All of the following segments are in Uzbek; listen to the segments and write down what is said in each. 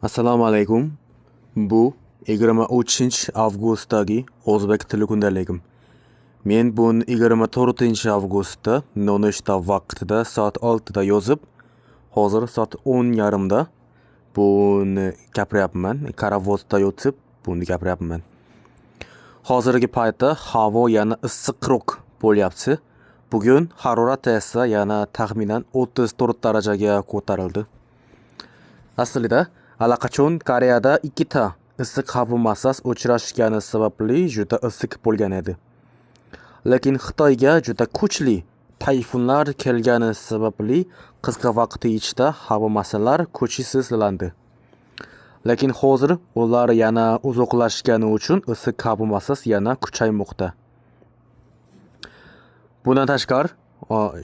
Assalomu alaykum. Bu 23-avgustdagi o'zbek tili kundaligim. Men buni 24-avgustda nonushta vaqtida soat 6da yozib, hozir soat 10:30da buni gapiryapman. Karavotda yotib buni gapiryapman. Hozirgi paytda havo yana issiqroq bo'lyapti. Bugun harorat esa yana taxminan 34 darajaga ko'tarildi. Aslida allaqachon Koreyada ikkita issiq havo massasi uchrashgani sababli juda issiq bo'lgan edi. Lekin Xitoyga juda kuchli tayfunlar kelgani sababli qisqa vaqt ichida havo massalar kuchsizlandi. Lekin hozir ular yana uzoqlashgani uchun issiq havo massasi yana kuchaymoqda. Bundan tashqari,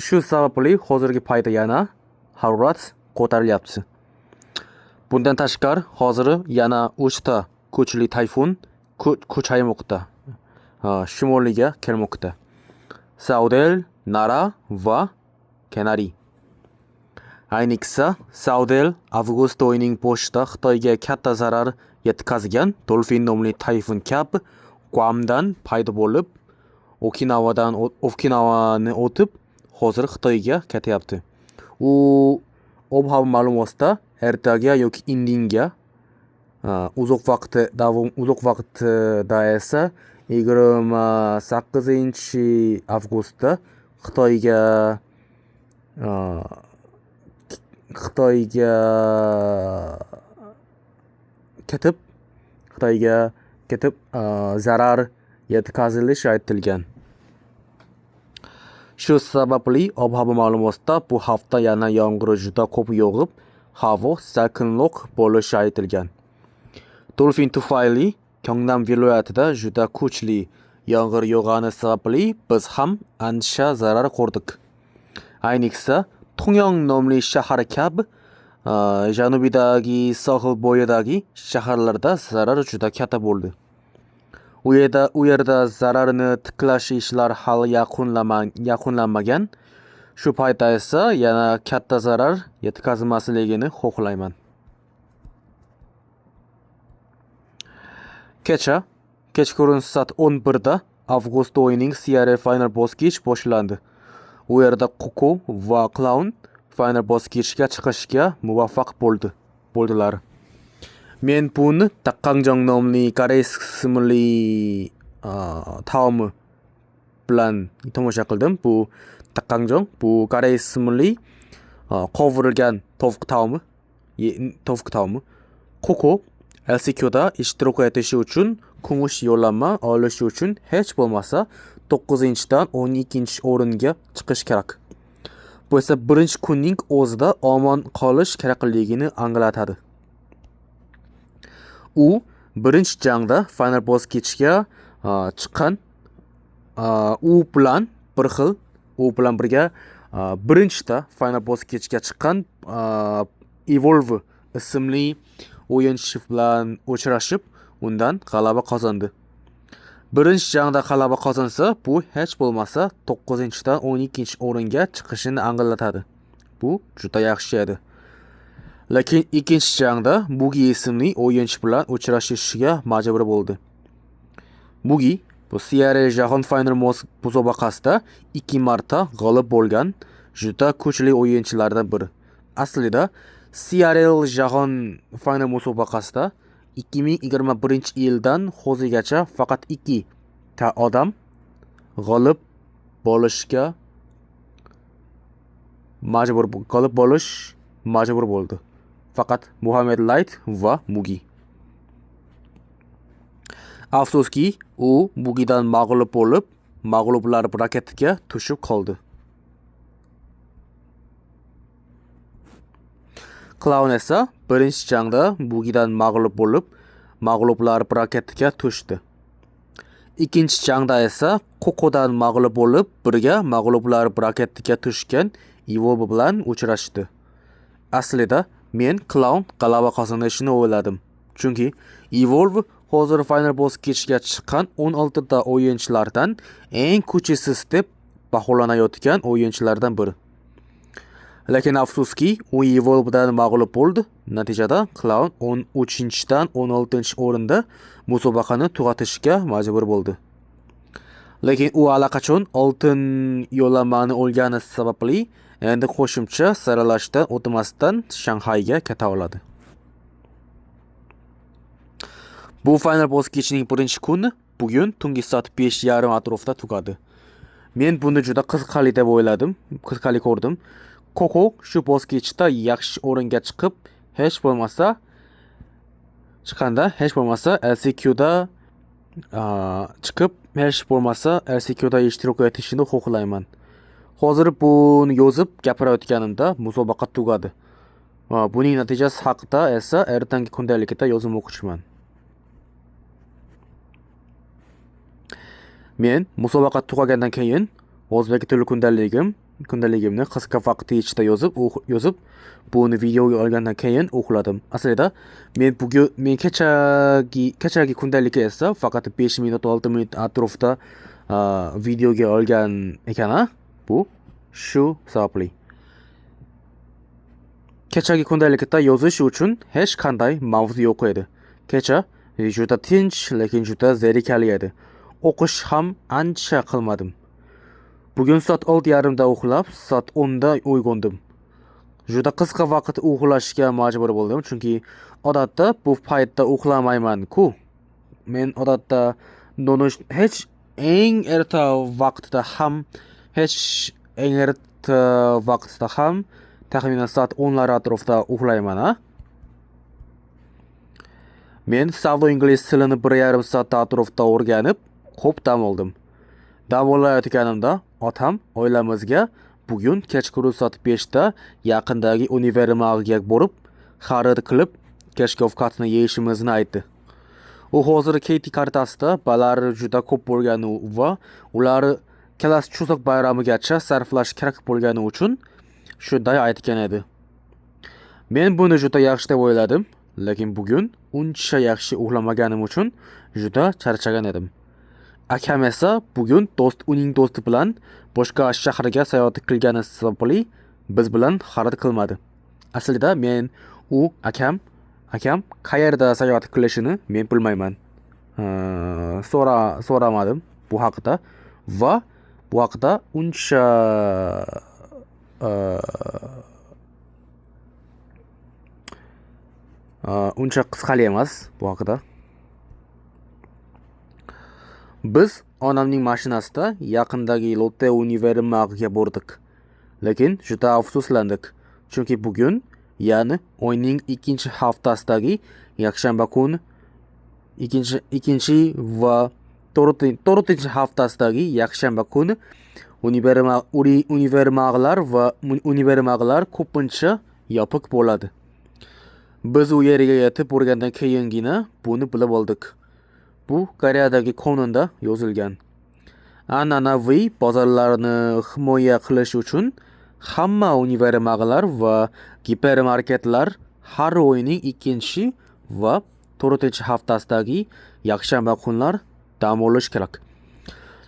shu sababli hozirgi paytda yana harorat ko'tarilyapti. Bundan tashqari, hozir yana 3 ta kuchli tayfun kuchaymoqda. Shimoliga kelmoqda. Saudel, Nara va Kanari. Ayniqsa, Saudel avgust oyining boshida Xitoyga katta zarar yetkazgan Dolphin nomli tayfun kabi Guamdan paydo bo'lib, Okinawani o'tib, hozir Xitoyga ketyapti. U ob-havo ma'lumotida ertaga yoki indinga, uzoq vaqtda esa 28-avgustda Xitoyga ketib zarar yetkazilishi aytilgan. Shu sababli ob-havo ma'lumotida bu hafta yana yomg'ir juda ko'p yog'ib, havo salqinroq bo'lishi aytilgan. Dolphin tufayli Gyeongnam viloyatida juda kuchli yomg'ir yog'gani sababli biz ham ancha zarar ko'rdik. Ayniqsa, Tungyong nomli shahar kabi janubidagi sohil bo'yidagi shaharlarda zarar juda katta bo'ldi. U yerda zararni tiklash ishlari hali yakunlanmagan. Shu paytda esa yana katta zarar yetkazmasligini xohlayman. Kechqurun soat 11da avgust oyining CRL final bosqich boshlandi. U yerda Coco va Clown final bosqichga chiqishga muvaffaq bo'ldilar. Men buni Takkangjong nomli koreys ismli taomi bilan tomosha qildim. Bu Takkangjong bu koreys ismli qovurilgan tovuq taomi. Coco LCQda ishtirok etishi uchun kumush yo'llanma olish uchun hech bo'lmasa 9-dan 12-o'ringa chiqish kerak. Bu esa birinchi kunning o'zida omon qolish kerakligini anglatadi. U birinchi jangda final bosqichga chiqqan. U bilan birga birinchida final bosqichga chiqqan Evolve ismli o'yinchi bilan uchrashib, undan g'alaba qozondi. Birinchi jangda g'alaba qozonsa, bu hech bo'lmasa 9-dan 12-o'ringa chiqishini anglatadi. Bu juda yaxshi edi. Lekin ikkinchi jangda Bugi ismli o'yinchi bilan uchrashishga majbur bo'ldi. Bugi bu CRL Jahon final musobaqasida 2 marta g'olib bo'lgan juda kuchli o'yinchilardan biri. Aslida CRL Jahon final musobaqasida 2021-yildan hozirgacha faqat 2 ta odam g'olib bo'lish majbur bo'ldi. Faqat Muhammad Light va Mugi. Afsuski, u Mugidan mag'lub bo'lib, mag'lublar braketiga tushib qoldi. Clown esa birinchi jangda Bugidan mag'lub bo'lib, mag'lublar braketiga tushdi. Ikkinchi jangda esa Coco'dan mag'lub bo'lib, birga mag'lublar braketiga tushgan Evolve bilan uchrashdi. Aslida men Clown g'alaba qozonishini o'yladim. Chunki Evolve hozir final bosqichga chiqqan 16 ta o'yinchilardan eng kuchsiz deb baholanayotgan o'yinchilardan biri. Lekin afsuski, u Evil bilan mag'lub bo'ldi. Natijada Clown 13-dan 16-o'rinda musobaqani tugatishga majbur bo'ldi. Lekin u allaqachon oltin yo'llanmani olgani sababli endi qo'shimcha saralashdan o'tmasdan Shanxayga keta oladi. Bu final bosqichining birinchi kuni bugun tungi soat 5:30 atrofida tugadi. Men buni juda qiziqarli deb o'yladim, qiziqarli ko'rdim. Koko shu bosqichda yaxshi o'ringa chiqib, hech bo'lmasa LCQda chiqib, hech bo'lmasa LCQda ishtirok etishini xohlayman. Hozir buni yozib gapirayotganimda musobaqa tugadi. Buning natijasi haqida esa ertangi kundalikda yozmoqchiman. Men musobaqa tugagandan keyin o'zbek tili kundaligimni qisqa vaqt ichida yozib buni videoga olgandan keyin o'qladim. Aslida men kechagi kundalikka esa faqat 5 minut 6 minut atrofida videoga olgan ekan. Bu shu sababli. Kechagi kundalikda yozish uchun hech qanday mavzu yo'q edi. Kecha juda tinch, lekin juda zerikarli edi. O'qish ham ancha qilmadim. Bugun soat 6:30da uxlab, soat 10da uyg'ondim. Juda qisqa vaqt uxlashga majbur bo'ldim, chunki odatda bu paytda uxlamayman-ku. Men odatda eng erta vaqtda ham taxminan soat 10lar atrofida uxlayman. Men savdo ingliz tilini 1,5 soat atrofida o'rganib, ko'p dam oldim. Dam olayotganimda otam oilamizga bugun kechqurun soat 5da yaqindagi univermagga borib, xarid qilib, kechki ovqatni yeyishimizni aytdi. U hozir Keti kartasida balari juda ko'p bo'lgani va ular kelasi Chusoq bayramigacha sarflash kerak bo'lgani uchun shunday aytgan edi. Men buni juda yaxshi deb o'yladim, lekin bugun uncha yaxshi uxlamaganim uchun juda charchagan edim. Akam esa bugun uning do'sti bilan boshqa shaharga sayohat qilgani sababli biz bilan xarid qilmadi. Aslida men akam qayerda sayohat qilishini men bilmayman. So'ramadim bu haqida va bu haqida uncha qiziqarli emas bu haqida. Biz onamning mashinasida yaqindagi Lotte univermagga bordik. Lekin juda afsuslandik, chunki bugun, ya'ni oyning 2-haftasidagi yakshanba kuni, 2 va 4-haftasidagi yakshanba kuni univermaglar ko'pincha yopiq bo'ladi. Biz u yerga yetib borgandan keyingina buni bilib oldik. Bu Koreyadagi qonunda yozilgan. An'anaviy bozorlarni himoya qilish uchun hamma univermaglar va gipermarketlar har oyning 2 va 4-haftasidagi yakshanba kunlar dam olish kerak.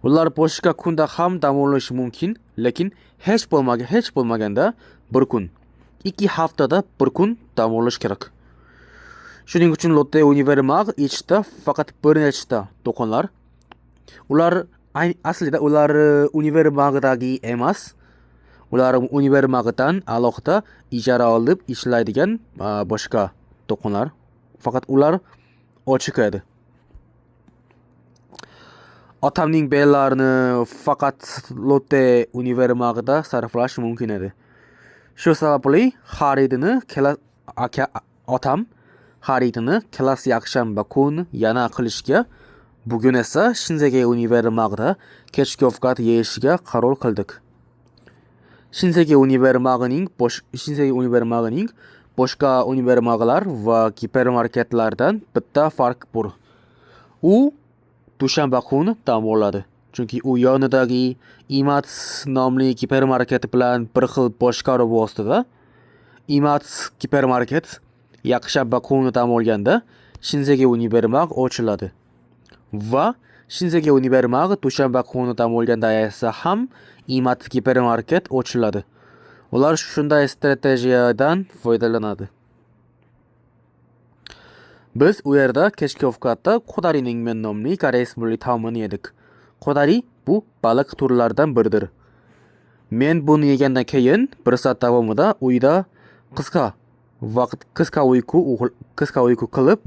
Ular boshqa kunda ham dam olishi mumkin, lekin hech bo'lmaganda bir kun, 2 haftada bir kun dam olish kerak. Shuning uchun Lotte univermag ichida faqat bir nechta do'konlar. Aslida ular univermagdagi emas. Ular univermagdan alohida ijara olib ishlaydigan boshqa do'konlar. Faqat ular ochiq edi. Otamning bellarini faqat Lotte univermagda sarflash mumkin edi. Shu sababli otam xaridini kelasi yakshanba kuni yana qilishga, bugun esa Shinsegae univermagda kechki ovqat yeyishga qaror qildik. Shinsegae univermagining boshqa univermaglar va gipermarketlardan bitta farq bor. U dushanba kuni dam oladi. Chunki u yonidagi Imats nomli gipermarket bilan bir xil boshqaruv ostida. Imats gipermarket yakshanba kuni dam olganda Shinsegae univermag ochiladi. Va Shinsegae univermag dushanba kuni dam olganda esa ham Imats gipermarket ochiladi. Ular shunday strategiyadan foydalanadi. Biz u yerda kechki ovqatda qodarining men nomli koreys milliy taomini yedik. Qodari bu baliq turlaridan biridir. Men buni yegandan keyin 1 soat davomida uyda qisqa uyqu qilib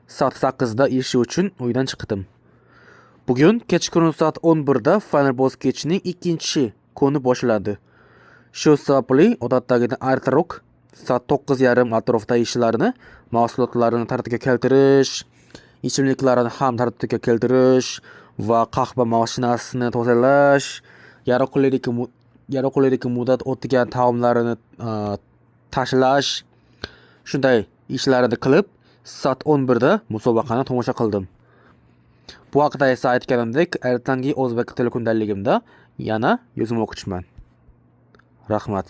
soat 8da ish uchun uydan chiqdim. Bugun kechqurun soat 11da Final Boss Kitchen'ning ikkinchi kuni boshlandi. Shu sababli odatdagidan artaroq soat 9:30 atrofda ishlarni, mahsulotlarni tartibga keltirish, ichimliklarni ham tartibga keltirish va qahva mashinasini tozalash, yaroqlilik muddat o'tgan taomlarni tashlash, shunday ishlarni qilib, soat 11da musobaqani tomosha qildim. Bu haqida esa aytganimdek, ertangi o'zbek tili kundaligimda yana yozmoqchiman. Rahmat.